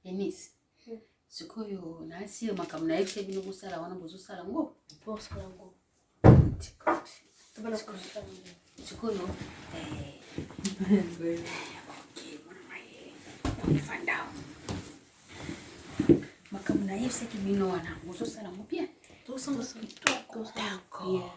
Enis. Sikoyo na asio makamna yake bino busala wana buzusala ngo. Bosala ngo. Sikoyo Fandao. Makamna yake bino wana buzusala ngo bien. Tosanga kitoko. D'accord.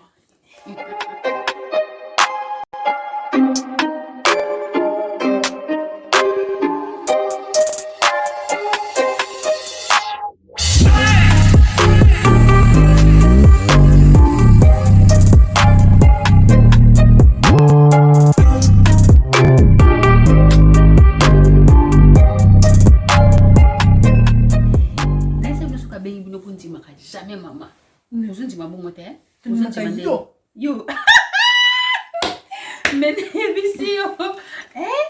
Jamais maman. Nous on dit ma bon matin. Nous on dit yo. Mais bisio.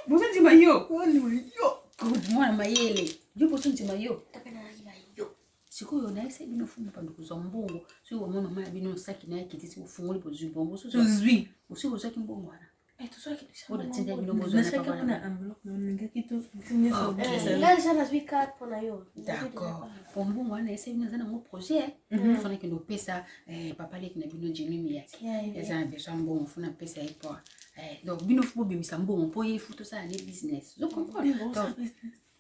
Vous on dit ma yo. Moi ma yele. Yo vous on dit ma yo. Siko yo na ese bino fumu pando kuzombongo. So yo mama mama bino saki na yake tisi ufunguli pozubongo. So zwi. Usiku zaki mbongo wana. Tu sois qui on a tinda bino bozo na papa. Là déjà la zwi 4 pour nayo. D'accord. Pour mbongo wana ese bino zana mo projet. Fona ke no pesa papa leki na bino jimimi yake. Eza besoin mbongo fona pesa ipo. Donc bino fubo bimisa mbongo po ye futo ça ne business. Je comprends.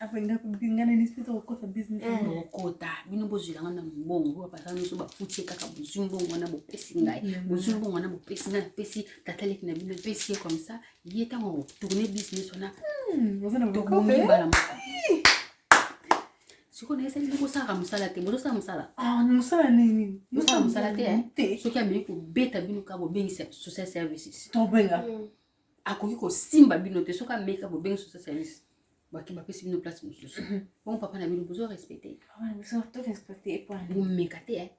Apenga kubingana ni spito okota business okota bino bozilanga na mbongo papa no so ba futie kaka bozumbongo na bopesi ngai bozumbongo na bopesi na pesi tataleki na bino pesi comme ça yeta ngo tourner business ona bozana bokofe bala siko na esa bino saka musala te bozo saka musala musala nini musala musala te so kia meko beta bino ka bo bengi social services to benga akoki ko simba bino te so ka meka bo bengi social services qui m'a fait une place monsieur. Bon papa n'a bien besoin respecter. Nous sommes tous respectés pour aller. Vous me cater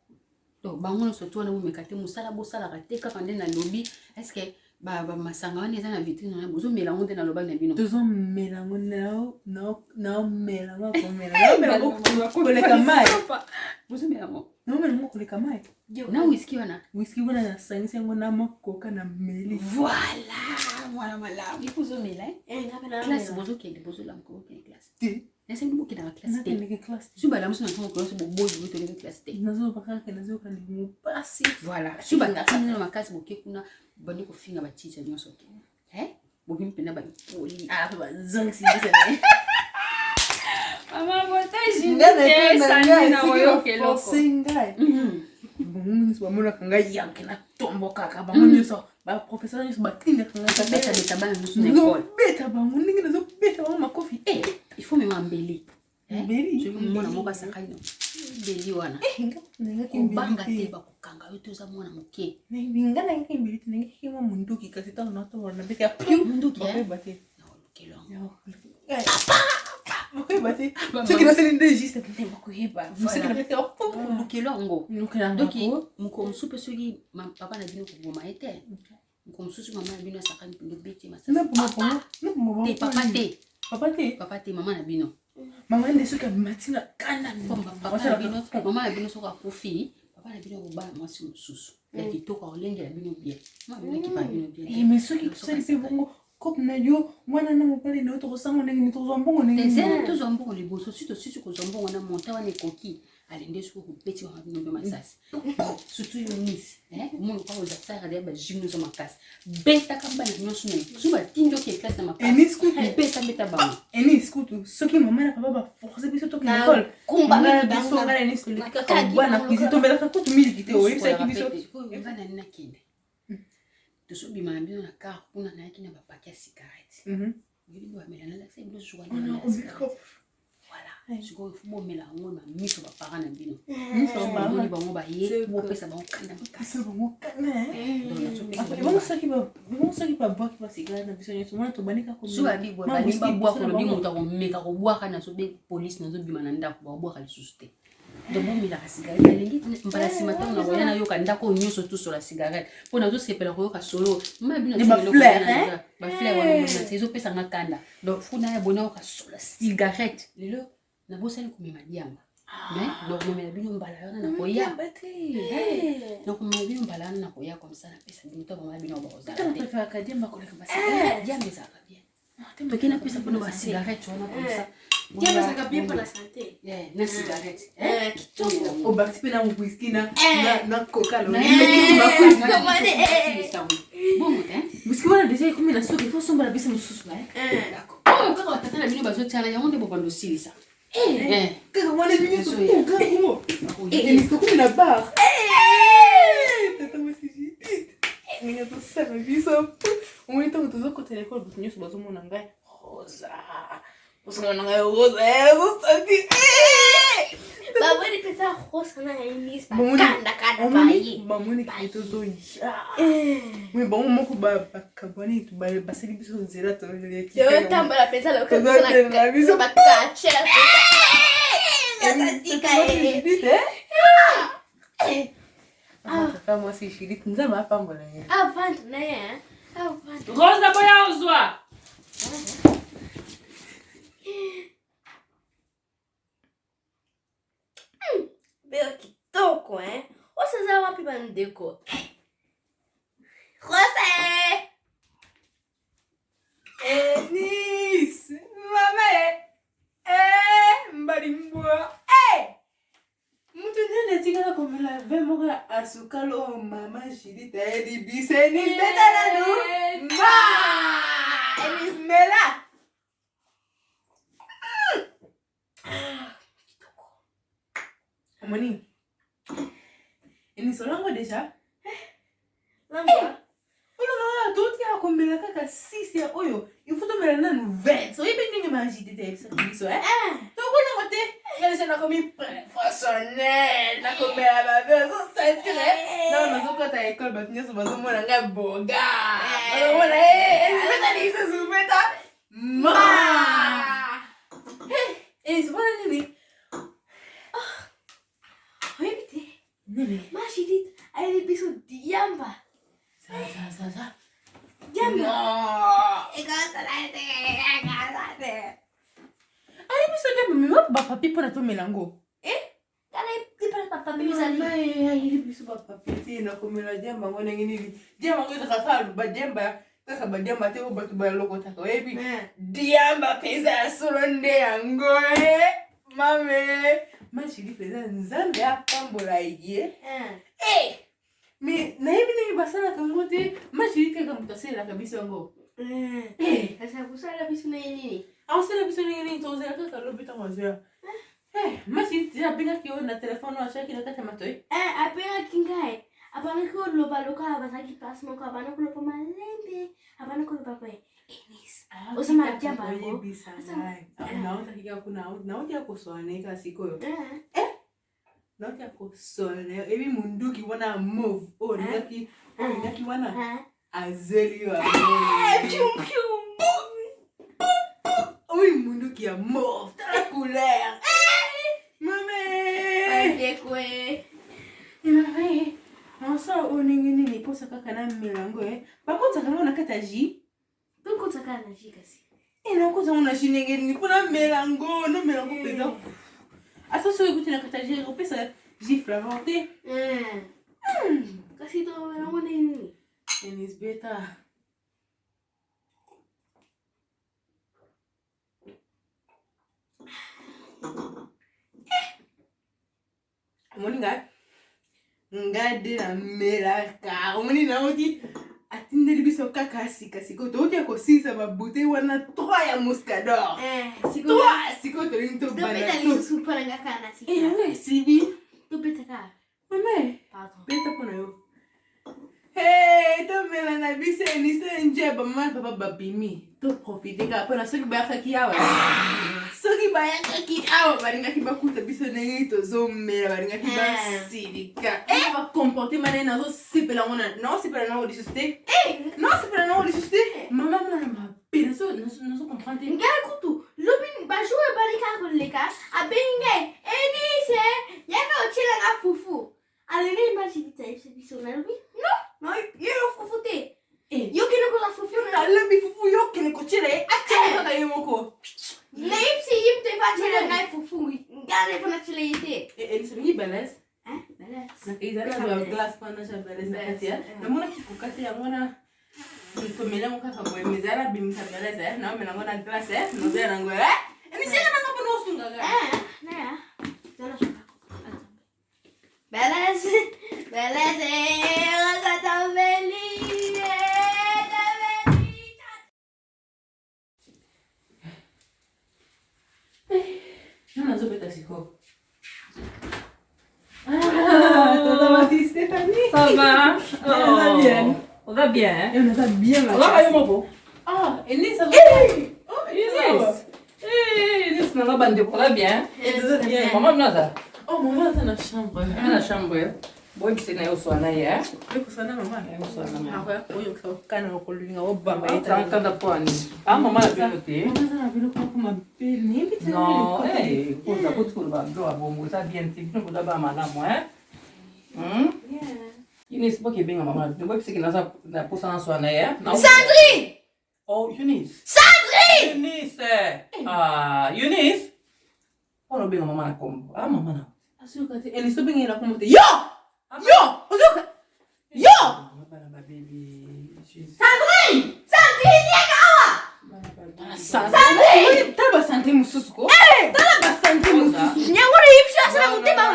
donc bango surtout na vous me cater musala bosala raté ka fande na lobby est-ce que ba masanga wana eza na vitrine na bozo melango te na loba na bino. Tozo melango na melango ko melango ko le kamai. Bozo melango. Na melango ko le kamai. Na whisky wana na sanisi yango na makoka na meli. Voilà. Voilà malade. Il faut zomer là. Classe bozo qui est bozo la ko qui classe. Nesse mbo ki na classe T. Suba la musu na ko classe bo bozo to ni classe T. Nazo bakaka nazo ka ni pasi. Voilà. Suba na tini na makasi boke kuna bandi ko finga ba teacher nyoso ke. Bo bimpe na ba poli. Ba zangsi bisene. Mama botaji ni sana na woyo ke loko. Singai. Bongo so amona kanga yanke na tombo kaka bango so ba professeur ni so batinda kanga beta bana musu na école. Beta bango ningi nazo beta bango makofi. Il faut me m'embellir. Mbeli. Je veux mona moka sakaino. Mbeli wana. Nga kimbeli. Banga te ba kukanga yote za mwana moke. Nga na kimbeli tinga kiwa munduki kasi ta na to na beka piu munduki bate. Kelongo. Okay bate. Ce qui va se l'indé juste que ba kuheba. Vous que bete opo kelongo. Donc muko msupe soki papa na bino ko boma ete. Muko msusu mama na bino sakani ndo beti masasa. Te papa te. Papa te mama na bino. Mama ndi soka matina kana mama na bino soka kofi papa na bino ba mwasi mususu ya kitoko olenge na bino bien mama bino ki pa bino bien mais soki kusali pe bongo kop na yo mwana na mopale na to sango ndenge to zombongo ndenge tezena to zombongo liboso sito ko zombongo na monta wana koki alende soko ko peti mama bino be masasi surtout yo nis mon ko za sara de ba jimno zo makasi beta kamba na nyonso na suba tindo ke classe na makasi enis ku beta ba enis ku to soki mama na papa ba forcer biso to na école kumba na biso ngana enis ku ka bwana kizito bela ka to miliki te oyi sa kibiso ngana nina kinde to so bima mbino na car kuna na yaki na ba paquet cigarette bibi wa melana la sai biso kwa na voilà je go fu bo mela ngo na miso ba parana bino so ba ngo ba ngo ba ye bo pesa ba kanda makasi ba ngo kana bon saki ba boire ba cigarette na biso nyoso mwana to banika ko so ba bi bo ba ni ba boire ko bi muta ko meka ko boire kana so be police na zo bima na ndako ba boire ka lisuste donc bon mila cigarette alingi mbala simata na boya na yoka ndako nyoso tout sur la cigarette pona zo sepela ko yoka solo mama bino ba fleur ba fleur wana na sezo pesa ngakanda donc funa ya bona yoka sur la cigarette lelo na bosali ko mema diamba mais donc mema bino mbala yana na koya donc mema bino mbala yana na koya comme ça na pesa bino to mama bino ba ozala te préfère ka diamba ko le ka cigarette diamba za ka bien to kina pesa pona ba cigarette wana comme ça Diable ça va bien pour la santé. Na cigarette. Kitoko. Obaki pe na whisky na coca lo. Bon, Whisky wana déjà ikomi na soki faut somba la bise mususu ba. D'accord. Oh, kaka tata na bino bazotiana yango nde bobando silisa. Kaka wana bino so ko mo. Ni ko na bar. Tata musiji. Ni to sema biso. Umwita utuzo ko telefone butinyo so bazo mona ngai. Rosa. Usona ngai rosa. Baba ni pesa rosa na inis pa kanda bayi. Mamuni kito zo ya. Oui, bon moko ba kaboni tu ba baseli biso nzela to le ki. Yo tamba la pesa lo kana na biso ba kache. Kaka moi si shiriki nzama hapa mbona yeye. Vante na yeye. Vante. Rosa boya uzwa. Beo kitoko Osaza wapi bandeko? Rosa. Enis, mama mbalimbwa. Mtu nene tika komela vemoga asukalo mama shirita edi biseni betananu. Ma! Enis mela. Amoni. Enis olango deja? Lamba. Olango tout ya komela kaka 6 ya oyo. Il faut tomber na nouvelle. So ibe ninge mangi de ça biso Donc on a voté. Elle s'est comme professionnel, na komela ba beso sentir. Non, non, quand à école ba finir so bazo mona nga boga. Voilà, elle est ça soubeta. Ma! Et c'est bon nini. Nini. Mashidit, elle est biso diamba. Ça. Diamba. Allez, biso diamba, mais moi ba papi pour na to melango. Kale tipara papa mizali. Ai, biso ba papi na komela diamba ngone ngini. Diamba ngo kaka ba diamba. Kaka ba diamba te obatu ba loko taka webi. Diamba pesa solonde yango mame. Mashidi pesa nzambe apambola ye. Mais naibi ni basana kangote mashidi kaka mutasela kabisa ngo. Sasa kusala biso na nini? Ausela biso nini tozela kaka lobita ngozela. Mashidi ya pinga kio na telefono ashaki na kata matoi. Apena kingae. Apana ko loba loka abasaki pass mo ka abana ko lopa malembe. Abana ko lopa kwe. Enis. Osama diamba ngo. Naota kika kuna naota kusone kasi koyo. Naota kusone ebi munduki wana move. Ngaki wana azeli wa. Oui munduki ya move. Ta couleur. Mame. Dekwe. Mame. Nasa nini posa kaka na milango Bakota kama nakata ji. Tuko takana jikasi. Nakoza una shinenge ni kuna melango no melango pesa. Asa so ikuti nakata ji ko pesa ji flavorte. Kasi to melango nini? Enis beta. Moninga. Ngade na melaka. Omoni na oti atindeli biso kaka siko to oti akosisa ba bouteille wana 3 ya muscador. Siko to linto bana. Beta li super nga kana siko. Wewe sibi. To beta ka. Mame. Pardon. Beta pona yo. Hey, to mela na biso eniste njeba mama papa babimi. To profiter ka pona soki ba ki awa. Soki ba ki awa baringa ki bakuta biso nengi to zo mela baringa ki ba sidika. Va comporter manena zo sipela ngona. Non sipela na odi susté. Non sipela na odi susté. Mama mama pena so non so comprendre. Ngai kutu. Lobin ba jouer barika ko leka. Abengai. Enise. Yaka ochila na fufu. Alene imagine ipse biso na lobi. No, yo fufu te. Yo kene ko la fufu na. Alabi fufu yo kene ko chile. Acha ka yemoko. Leipsi yimte fa chile ngai fufu. Ngale fona chile yite. Enise ni balance. Balance. Na kaizana za glass pana cha balance na katia. Na mona kikukate ya mona komela mo kaka boye mezala bimisa balance na mena ngona glass no zera ngo Enise na ngabo no sunga ga. Beleza. Rosa tão feliz. Non, non, c'est pas si quoi. Tonton Mathilde Stéphanie. Ça va? On va bien. On va bien, hein? Et on va bien, ma On va mon beau. Ah, Eunice, ça va? Oh, Eunice. Eunice, on va bien. On va bien. bien. Maman, bien ça. Oh, maman, dans la chambre. Dans la chambre. Boy, c'est na yo so na ya. Oui, pour ça, maman. Yo so na Ah ma. ouais, oui, on peut quand on peut lui en bas. Ça entend pas ni. Ah, maman la bibliothèque. Maman, ça va bien pour ma belle. Ni petit. Non, eh, pour ça pour ba do abo ça bien type pour ba mala moi, hein? Eunice, pas que bien maman. Boy, c'est que na pour ça so na ya. Sandrine! Oh, Eunice. Sandrine! Eunice. Ah, Eunice. Oh, bien maman na kombo. Ah, maman na. Asukate, Eunice, tu bien là comme tu. Yo! Asukate. Yo! Sandrine! Sandrine, yakawa! Sandrine! Tala ba santé mususuko? Tala ba santé mususuko? Nyangoro yipsha sana mutema.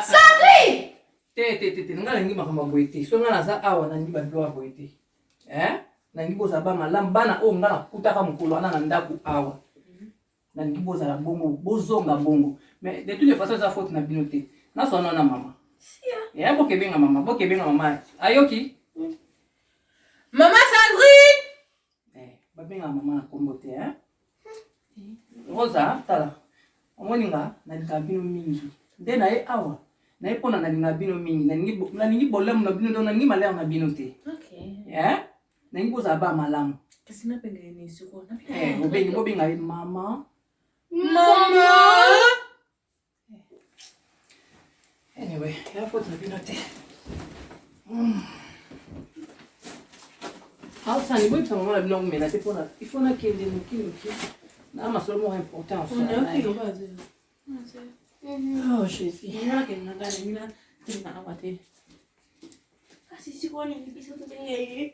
Sandrine! Te, nga nangi makamba boye te. So nga naza awa nangi badloa boye te. Nangi boza ba malamu bana oyo nga nakutaka mokolo wana na ndako awa. Nangi bozala bongo, bozonga bongo. Mais de toutes les façons, ça faute na bino te. Na so na mama. Ya bokebenga mama. Ayoki? Maman Sandrine! Babenga mama na kombo te, hein? Rosa, tala. Omoninga nalinga bino mingi. Nde na ye awa. Na ye pona nalinga bino mingi. Nalingi bolemu na bino, nalingi malamu na bino te. Okay. Yeah? Nalingi boza ba malamu. Kasi napenga Eunice ko. Bobenga ye mama. Mama! Anyway, ya faute na bino te. Sani, boy, ça maman la bino mena te pona. Il faut na kende muki. Na ma solo mo important so. Oh, Jésus. Kasi sikuwa nilipisa tutenga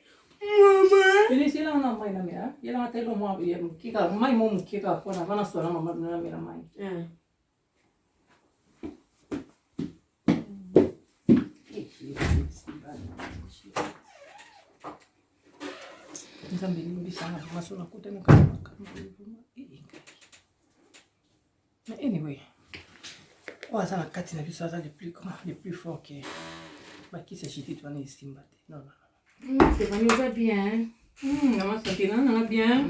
Ele se la na mai na mera. Ele na telo mo kika mai mo mukika pona vana so na mama na mera mai. Nzambe mbisanga masona kutana kama. Mais anyway. On va la carte na biso ça le plus fort que qui c'est chiti toi na simba. Non. Stéphanie va bien. Maman santé na bien.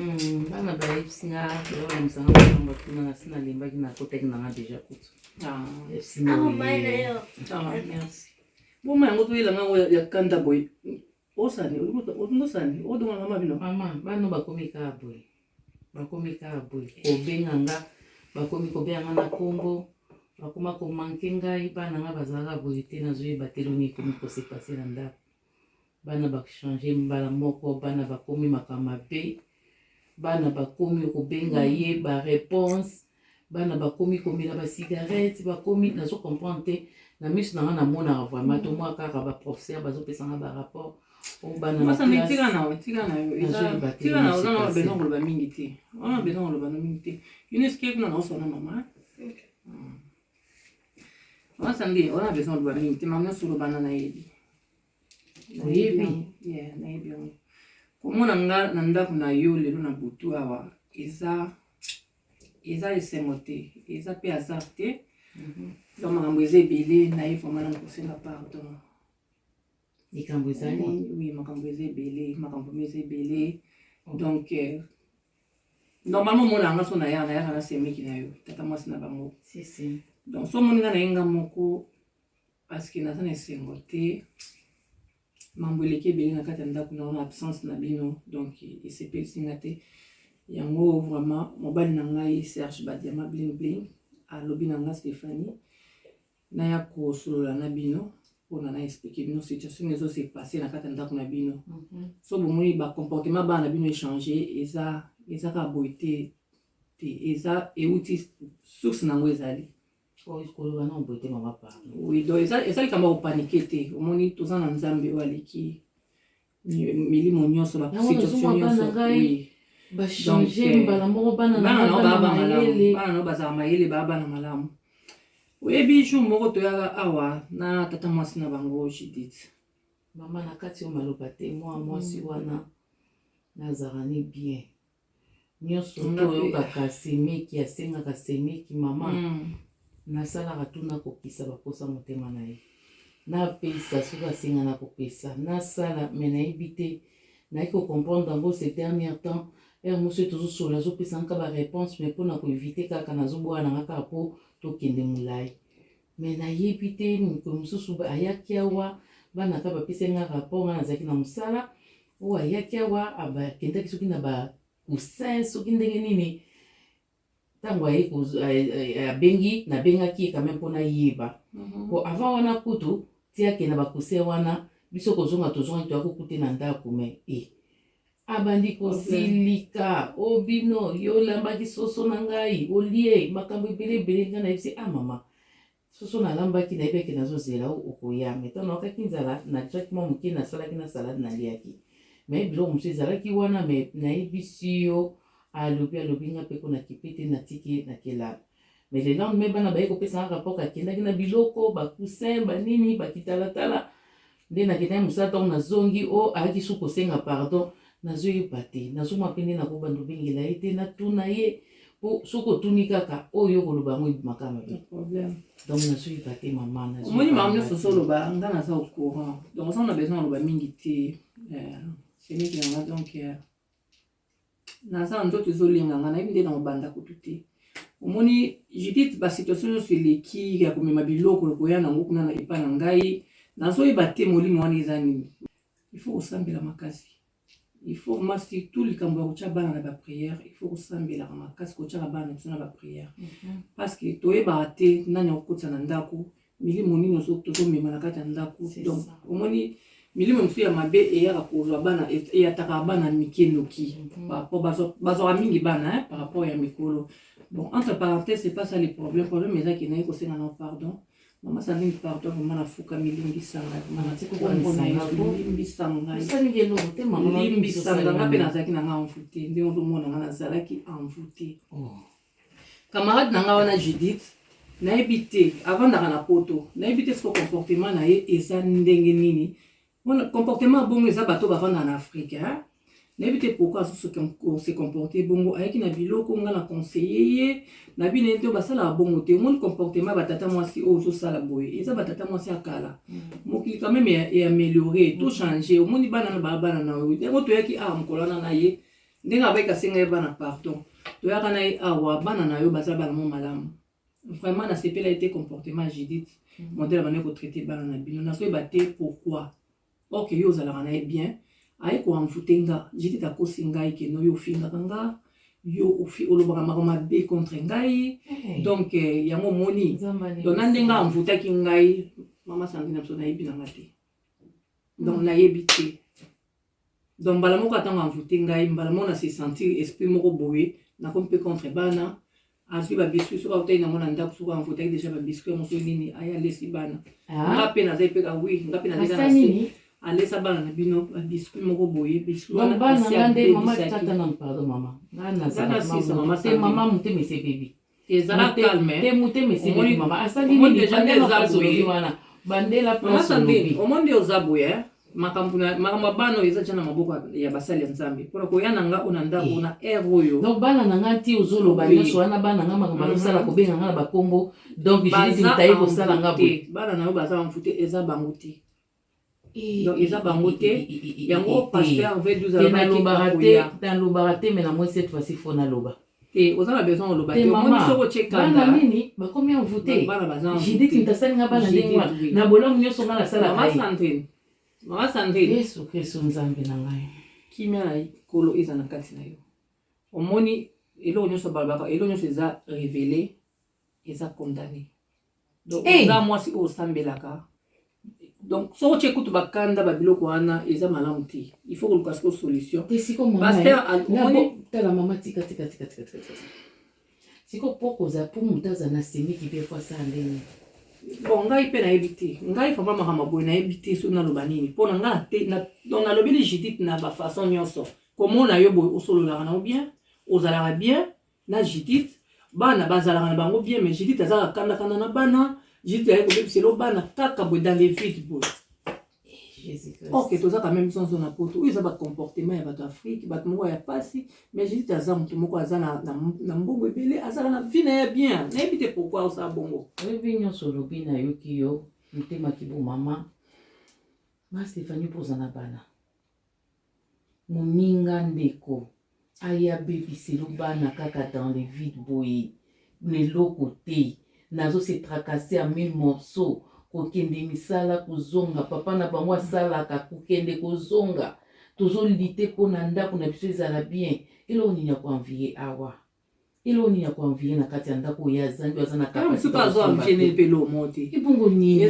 Bana ba ipsinga ba msanga ba kuna sina limba kina kotek na déjà kutu. Ipsinga. maina yo. Merci. Bon moi ngoto ila nga ya kanda boy. Osani, osani, odonga mama bino. Mama, bano bakomi ka boy. Obenganga bakomi kobenga na kombo. Bakoma ko manke ngai bana nga bazala boy te na zoye bateloni komi ko se passer na ndako. Bana ba changer mbala moko, bana bakomi makama pe. Bana bakomi ko benga ye ba réponse. Bana bakomi komela ba cigarette, bakomi nazo comprendre na misu na na mona vraiment to moi kaka ba professeur bazo pesa nga ba rapport. O bana na classe. Tika na ona besoin de ba mingi te. Ona besoin de ba mingi te. Eunice ke kuna na so na mama. Ona sandi, ona besoin de ba mingi te, mama solo bana na yebi. Yeah, na yebi. Komona nga na ndako na yo lelo na butu awa. Eza esengo te, eza pe hasard te. Donc makambo eza ebele na ye vraiment na kosenga pardon. Likambo ezali? Oui, makambo eza ebele. Donc normalement mona anga so na ya na semeki na yo. Tata mwasi na bango. Si. Donc so moninga na yenga moko parce que naza na esengo te. Mambo eleki ebele na kati ya ndako na absence na bino. Donc esepelisinga te. Yango vraiment mobali na ngai Serge Badiama bling alobi na ngai Stéphanie na ya kosolola na bino pona na expliquer bino situation ezo se passer na kati ya ndako na bino. So bomoni ba comportement bana bino échanger eza ka boy te eza euti source nango ezali. Koloba na boy te mama pa. Oui, donc eza likamba kopaniquer te. Omoni toza na Nzambe oyo aleki milimo nyonso ba situation nyonso. Oui. ba changer mbala moko bana no bazala mayele bana malamu oyebi jour moko toyaka awa na tata mwasi na bango Judith mama na kati yo maloba te mwasi wana nazalani bien nyonso toyokaka semeki asengaka semeki mama nasalaka tuna kokisa baposa motema na ye napesa soki asenga na kopesa nasala me nayebi te nayi kocomprendre yango ce dernier temps mosu tozosola azopesa nka baréponse me mpona koevite kaka nazoboya nanga kaka mpo tokende molai me nayebi te mikolo mosusu ayaki awa banaka bapesenga rapport nga nazalaki na mosala oyo ayaki awa akendaki soki na bacoussin soki ndenge nini ntango abengi nabengaki kame mpona yeba po avant wana kutu tiake na bacoussin wana biso kozonga tozonga toyakokute na ndako me abandi kosilika obino yolambaki soso na ngai olie makambo ebele nga nayebisi mama soso nalambaki nayebaki nazozela okoyame ntango nakaki nzala najaki mwa moke nasalaki na salade naliaki me biloko mosu ezalaki wana me nayebisi yo alobi nga mpe kona kipe te natiki nakelala me le lendemain bana baye kopesanga rapport akendaki na biloko bacoussin banini bakitalatala nde nakendaki mosala ntango nazongi ayaki su kosenga pardon nazoyeba te nazomwa mpe nde nakobanda obengela ye te natuna ye po soki otuni kaka oyo koloba yango ebimaka mabe donc nazoyeba te mama omoni mama nyonso soloba nga naza au courant donc osa na besoin aloba mingi te semeki yanga donc naza nzoto ezolenganga nayebi nde na mobanda kutu te omoni Judith basituation nyonso eleki ya komema biloko koya nango kuna na epa na ngai nazoyeba te molimo wana eza nini il faut kosambela makasi il faut masi tout likambo ya kotia bana na baprière il faut kosambelaka makasi kotiaka bana na biso na baprière parce que toyebaka te nani akokotisa na ndako milimo nini tozomema na kati ya ndako donc omoni milimo mosusu ya mabe eyaka kozwa bana eyataka bana mike noki bazwaka mingi bana par rapport ya mikolo bon entre parenthèses c'est pas ça le problème ezaki naye kosenga na pardon mama sandini pardon vraiment nafuka milimbisanga limbisanga mpe nazalaki na nga envoûté nde ozomona nga nazalaki envoûté camarade na nga wana Judith nayebi te avandaka na poto nayebi te siko comportement na ye eza ndenge nini comportement bongo eza bato bavanda na Afrique nayebi te pourquoi se comporter bongo ayaki na biloko nga na conseiller ye na bino nte basalaka bongo te omoni comportement batata mwasi oyo ozosala boye eza batata mwasi akala mokili quand même eamélioré to changer omoni bana na bana na oyo ntango toyaki awa mokolo wana na ye ndenge abayika asenga ye bana pardon toyaka na ye awa bana na yo baza bana mo malamu vraiment nasepela ete comportement Judith modèle bana kotraite bana na bino nasoyeba te pourquoi ok yo ozalaka na ye bien aye koamfute nga Judith akosi ngai keno yo ofingaka nga yo olobaka makambo mabe contre ngai donc yango moni donc na ndenge amfutaki ngai mama Sandrine biso nayebi nanga te donc nayebi te donc mbala moko atango amfute ngai mbala moko na se sentir esprit moko boye nakomi mpe contre bana azwi babiskuit soki autaki na mona ndako soki amfutaki déjà babiskuit moso nini aye alesi bana nga mpe nazali mpe oui nga mpe nazali alesa bana na bino biscuit moko boye biscuit wana bana ngande mama tata na pardon mama ngana za mama te mama muteme se baby ezala calme te muteme se baby mama asali ni déjà za boye wana bandela place lobi omonde ozaboye makambo bana eza tjana maboko ya basali ya nzambe pona ko yana nga ona ndako na oyo donc bana nanga ti ozoloba nyonso wana bana nga makambo losala kobenga nga na bakombo donc je dis tayi ko sala nga boye bana na yo baza mfute eza bango te donc eza bango te yango pasteur veut nous dans l'obarate mais na moi cette fois-ci faut na loba et aux a besoin de loba te moni soko cheka bana nini ba komi envoûté j'ai dit que tasali nga bana ndengwa na bolamu nyonso nga na sala mama Sandrine Yesu Kristo nzambe na ngai kimia na kolo eza na kati na yo omoni eloko nyonso balabaka eloko nyonso eza révélé eza condamné donc eza mwasi oyo osambelaka donc so tu écoutes bakanda babiloko wana eza malamu te il faut que luka siko solution pasteur la maman tika siko poko za pour mutaza na semiki pe fois ça ndeni bon ngai pe nayebi te ngai vraiment makambo boye nayebi te so naloba nini mpona nga te donc nalobeli Judith na bafaçon nyonso comment on a eu au solo la bien aux alara bien na Judith bana bazala na bango bien mais Judith azala kanda na bana Judith ayo ko c'est lo bana kaka bo dans les vides bo ok tout ça quand même sans on a poto ils ont pas comportement ya bato Afrique bato moko ya pasi mais Judith azala mutu moko azala na mbongo ebele azala na vie na bien na ebite pourquoi ça bongo oui nyonso lobi na yo ki yo mutema kibo mama ma Stéphanie pozana bana moninga ndeko aya bebiselo bana kaka dans les vides boye leloko te nazo se tracasser à 1000 morceaux kokende misala kozonga papa na bango asalaka kokende kozonga tozolite mpona ndako na biso ezala bien elo nini ya koanvie awa elo nini ya koanvie na kati ya ndako ya zangi aza na kapasibongo nini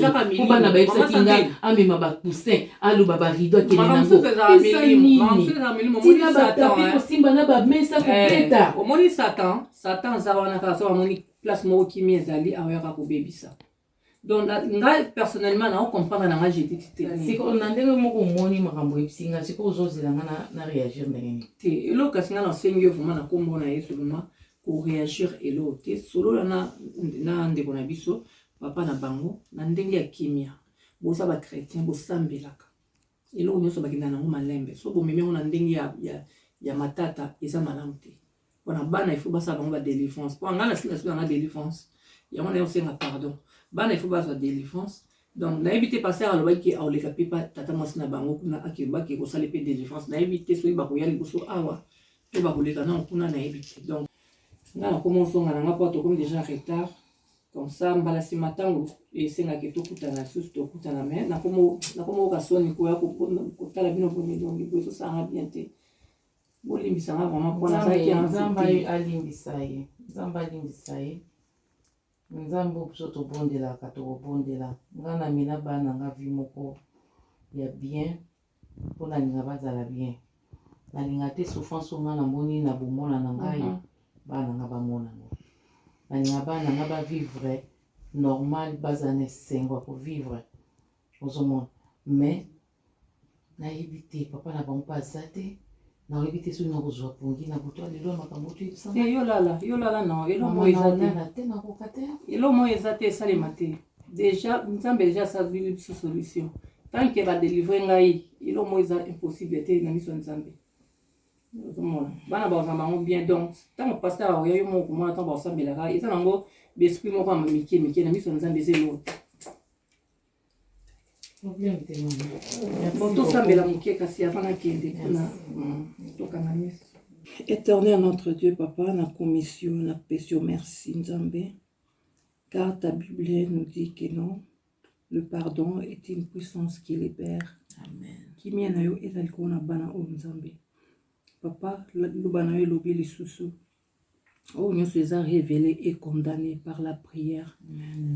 bana bayebisaki nga amema bacoussin aloba barido akende nango eza nini tina batapi kosimba na bamesa kopeta omoni satan aza wana kaka so amoni place moko kimi ezali aoyaka kobebisa donc nga personnellement na comprendre na nga Judith te siko na ndenge moko omoni makambo ebisinga siko ozozela nga na réagir ndenge nini te elo kasi nga nasengi yo vraiment na kombo na yesu vraiment ko réagir elo te solo na ndeko na biso papa na bango na ndenge ya kimia bosa ba chrétien bosambelaka elo nyonso bakenda nango malembe so bomemengo na ndenge ya matata eza malamu te wana bana il faut basa bango ba délivrance po nga na sina na délivrance yango na yo senga pardon bana il faut basa délivrance donc na éviter passer à l'obaki à oleka pipa tata mwasi na bango kuna akibaki ko sala pe délivrance na éviter so iba ko yali boso awa pe ba koleka na kuna na éviter donc nga na commence nga nga pas to comme déjà retard comme ça mbala si matango et senga ke to kutana sus to kutana mais na komo ka soni ko ya ko tala bino boni donc boso ça nga bien te bolimbisa nga vraiment pour na ça qui en zamba alimbisa ye nzambe biso tobondelaka tokobondela nga na mina bana nga vi moko ya bien mpo nalinga bazala bien nalinga te souffrance nga namoni na bomona na ngai bana nga bamona ngo nalinga bana nga bavivre normal bazala na esengo ya kovivre ozomona mais nayebi te papa na bango mpe aza te nayebi te soki nakozwa pongi na buto lelo makambo to ebisanga yolala no elo mo eza te esalema te déjà nzambe déjà asazwili biso solution tant que badélivre ngai elo mo eza impossible te na miso ya nzambe ozomona bana bakozamba bango bien donc ntango paster aoya yo moko komona ntango baosambelaka eza nango baesprit moko ya mike na miso ya nzambe eza elo tosambela moke kasi avant nakende mpona tokanga miso. Éternel notre Dieu, Papa, na commission, na pétion, merci Nzambe, car ta Bible nous dit que non, le pardon est une puissance qui libère. Amen. Qui m'a nayo ezali kona bana o Nzambe. Papa, le bana yo lobi lisusu. Oh, nous sommes révélés et condamnés par la prière.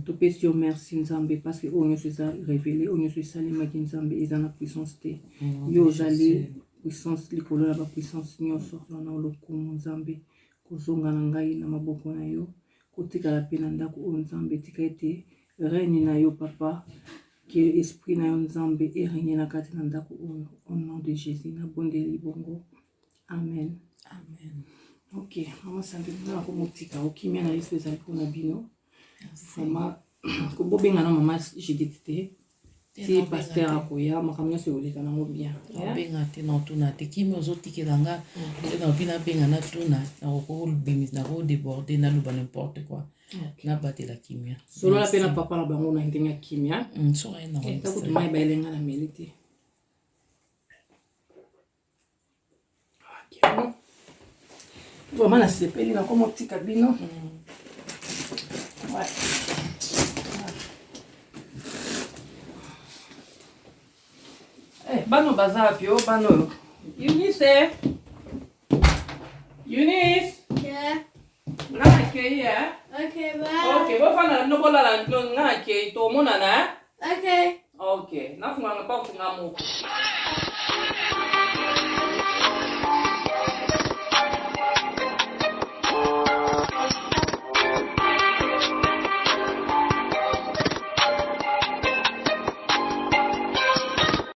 Te pétion merci Nzambe parce que oh nous sommes révélés, oh nous sommes salima Nzambe et dans la puissance te. Yo jali puissance likolo la puissance nyonso na lokumu Nzambe kozonga na ngai na maboko na yo kotika la pena ndako o Nzambe tika ete règne na yo papa que esprit na yo Nzambe et règne na kati na ndako au nom de Jésus na bondeli bongo amen. Amen. Ok, maman santé na ko motika okimia na yesu ezali pona bino vraiment ko bobenga na maman Judith te ti pasteur akoya makambo nyonso ekoleka nango bien obenga te na otuna te kimi ozotikela nga te na obi nabenga na tuna na kodéborde naloba n'importe quoi nabatela kimia solola mpe na papa na bango na ndenge ya kimia soki aye na takutuma ebaelenga na meli te vraiment nasepeli nakoma otika bino bano baza wapi o bano oyo Eunice nga nakei ok bofanda nokolala nga nakei tomonana ok nafunganga pa funga moko